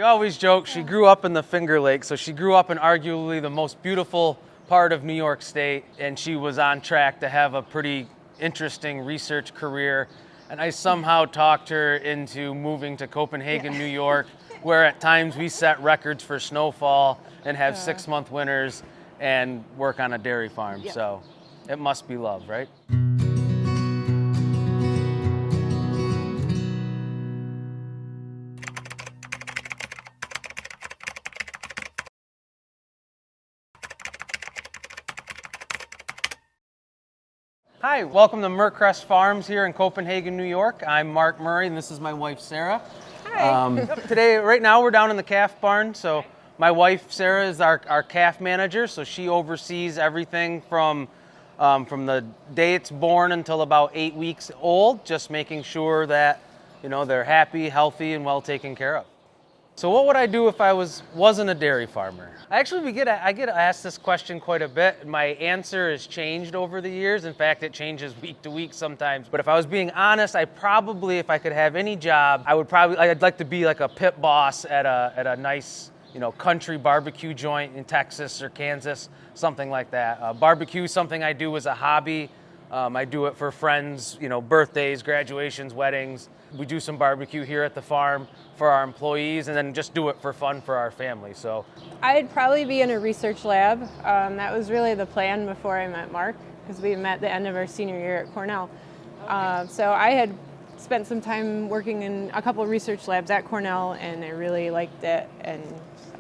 We always joke she grew up in the Finger Lakes, so she grew up in arguably the most beautiful part of New York State, and she was on track to have a pretty interesting research career. And I somehow talked her into moving to Copenhagen, New York, where at times we set records for snowfall and have 6-month winters and work on a dairy farm. So it must be love, right? Hi, welcome to Murcrest Farms here in Copenhagen, New York. I'm Mark Murray, and this is my wife, Sarah. Hi. Today, right now, we're down in the calf barn. So my wife, Sarah, is our calf manager. So she oversees everything from the day it's born until about 8 weeks old, just making sure that, they're happy, healthy, and well taken care of. So what would I do if I wasn't a dairy farmer? I get asked this question quite a bit. My answer has changed over the years. In fact, it changes week to week sometimes. But if I was being honest, if I could have any job, I'd like to be like a pit boss at a nice, country barbecue joint in Texas or Kansas, something like that. Barbecue is something I do as a hobby. I do it for friends, birthdays, graduations, weddings. We do some barbecue here at the farm for our employees, and then just do it for fun for our family. So I'd probably be in a research lab. That was really the plan before I met Mark, because we met at the end of our senior year at Cornell. So I had spent some time working in a couple of research labs at Cornell, and I really liked it, and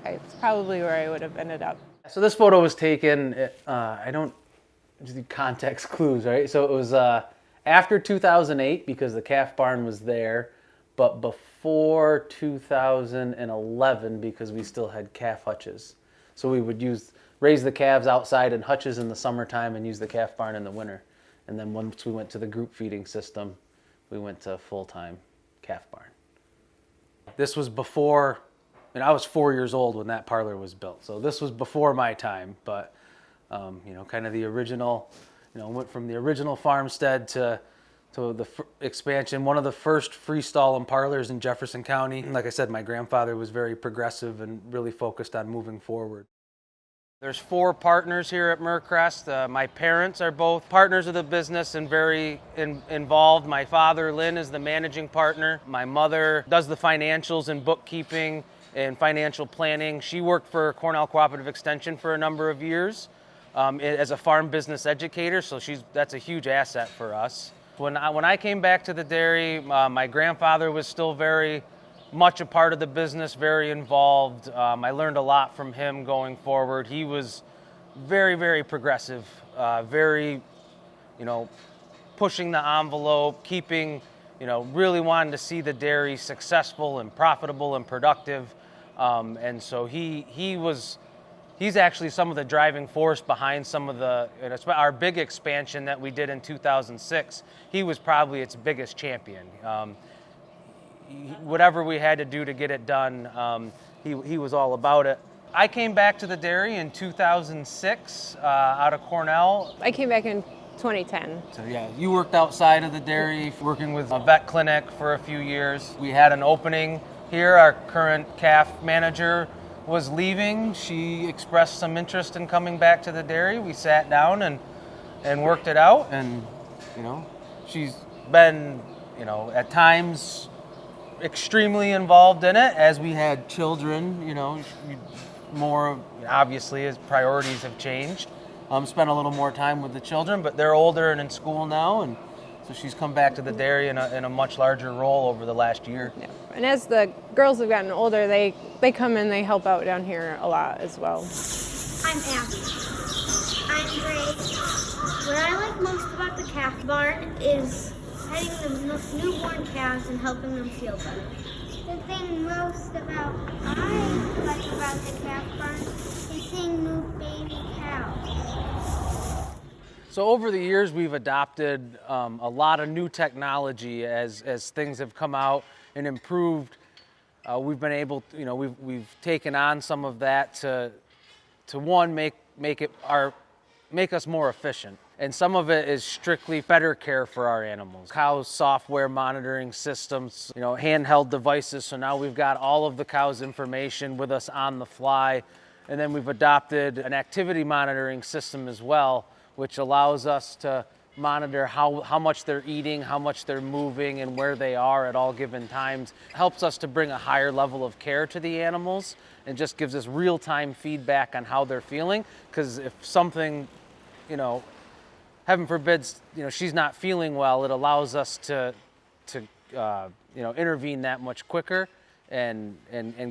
it's probably where I would have ended up. So this photo was taken, I don't do context clues, right? So it was after 2008, because the calf barn was there, but before 2011, because we still had calf hutches. So we would raise the calves outside in hutches in the summertime and use the calf barn in the winter. And then once we went to the group feeding system, we went to full-time calf barn. This was before, I was 4 years old when that parlor was built. So this was before my time, but kind of the original, went from the original farmstead to the expansion, one of the first freestall parlors in Jefferson County. Like I said, my grandfather was very progressive and really focused on moving forward. There's 4 partners here at Murcrest. My parents are both partners of the business and very involved. My father, Lynn, is the managing partner. My mother does the financials and bookkeeping and financial planning. She worked for Cornell Cooperative Extension for a number of years as a farm business educator, so that's a huge asset for us. When I came back to the dairy, my grandfather was still very much a part of the business, very involved. I learned a lot from him going forward. He was very, very progressive, very, pushing the envelope, keeping, really wanting to see the dairy successful and profitable and productive. And so he's actually some of the driving force behind some of our big expansion that we did in 2006. He was probably its biggest champion. Whatever we had to do to get it done, he was all about it. I came back to the dairy in 2006 out of Cornell. I came back in 2010. So yeah, you worked outside of the dairy, working with a vet clinic for a few years. We had an opening here. Our current calf manager was leaving. She expressed some interest in coming back to the dairy. We sat down and worked it out, and she's been at times extremely involved in it. As we had children, more obviously as priorities have changed, spent a little more time with the children, but they're older and in school now, and so she's come back to the dairy in a much larger role over the last year. Yeah. And as the girls have gotten older, they come in, they help out down here a lot as well. I'm Abby. I'm Grace. What I like most about the calf barn is petting the newborn calves and helping them feel better. The thing most I like about the calf barn is seeing new baby cows. So over the years, we've adopted a lot of new technology as things have come out and improved. We've been able to, we've taken on some of that to one, make it make us more efficient. And some of it is strictly better care for our animals. Cows' software monitoring systems, handheld devices. So now we've got all of the cow's information with us on the fly. And then we've adopted an activity monitoring system as well, which allows us to monitor how much they're eating, how much they're moving, and where they are at all given times. It helps us to bring a higher level of care to the animals and just gives us real-time feedback on how they're feeling. Because if something, heaven forbids, she's not feeling well, it allows us to intervene that much quicker and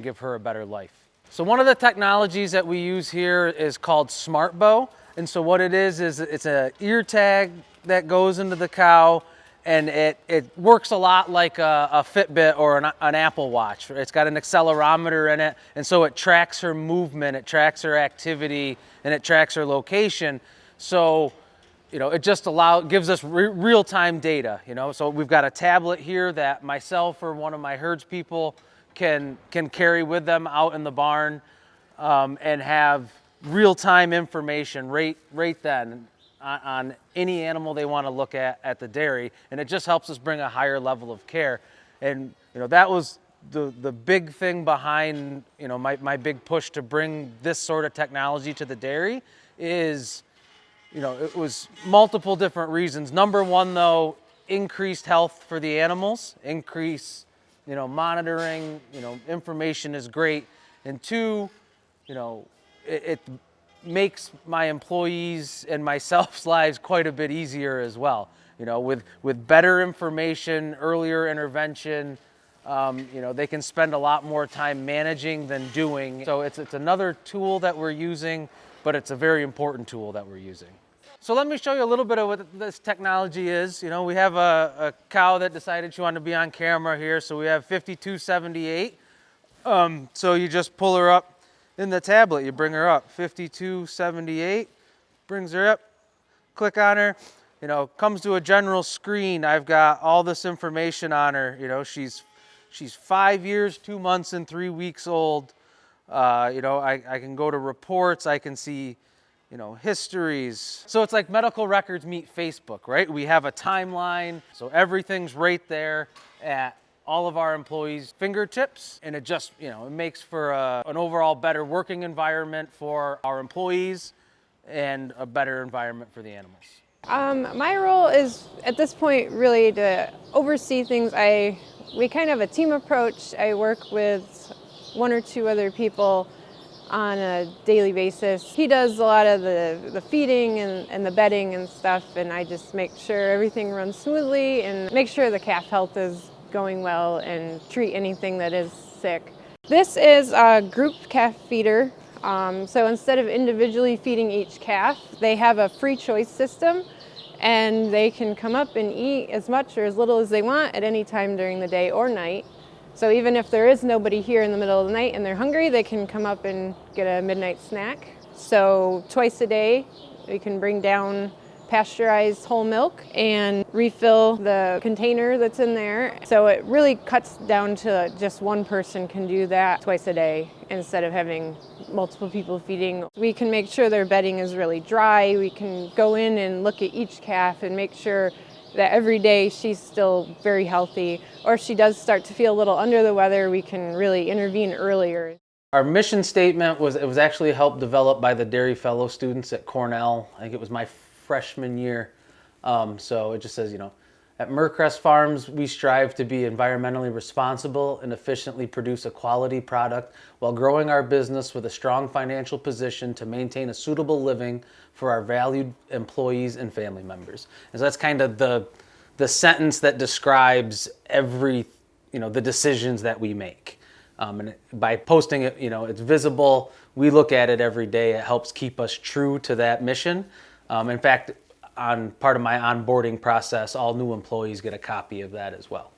give her a better life. So one of the technologies that we use here is called SmartBow. And so what it is it's an ear tag that goes into the cow, and it works a lot like a Fitbit or an Apple Watch. It's got an accelerometer in it, and so it tracks her movement, it tracks her activity, and it tracks her location. So, it just gives us real-time data, So we've got a tablet here that myself or one of my herds people can carry with them out in the barn and have real-time information right then on any animal they want to look at the dairy, and it just helps us bring a higher level of care. And that was the big thing behind my big push to bring this sort of technology to the dairy is it was multiple different reasons. Number one, though, increased health for the animals, increase monitoring, information is great, and two, it makes my employees and myself's lives quite a bit easier as well. With better information, earlier intervention, they can spend a lot more time managing than doing. So it's another tool that we're using, but it's a very important tool that we're using. So let me show you a little bit of what this technology is. We have a cow that decided she wanted to be on camera here, so we have 5278. So you just pull her up in the tablet, you bring her up, 5278, brings her up, click on her, comes to a general screen. I've got all this information on her. She's 5 years, 2 months, and 3 weeks old. I can go to reports, I can see, histories. So it's like medical records meet Facebook, right? We have a timeline, so everything's right there at all of our employees' fingertips, and it just, it makes for an overall better working environment for our employees and a better environment for the animals. My role is at this point really to oversee things. We kind of have a team approach. I work with one or two other people on a daily basis. He does a lot of the feeding and the bedding and stuff, and I just make sure everything runs smoothly and make sure the calf health is going well and treat anything that is sick. This is a group calf feeder. So instead of individually feeding each calf, they have a free choice system, and they can come up and eat as much or as little as they want at any time during the day or night. So even if there is nobody here in the middle of the night and they're hungry, they can come up and get a midnight snack. So twice a day, we can bring down pasteurized whole milk and refill the container that's in there. So it really cuts down to just one person can do that twice a day instead of having multiple people feeding. We can make sure their bedding is really dry. We can go in and look at each calf and make sure that every day she's still very healthy, or if she does start to feel a little under the weather, we can really intervene earlier. Our mission statement was actually helped develop by the Dairy Fellow students at Cornell. I think it was my freshman year. So it just says, at Murcrest Farms, we strive to be environmentally responsible and efficiently produce a quality product while growing our business with a strong financial position to maintain a suitable living for our valued employees and family members. And so that's kind of the sentence that describes every, the decisions that we make. And by posting it, it's visible. We look at it every day. It helps keep us true to that mission. In fact, on part of my onboarding process, all new employees get a copy of that as well.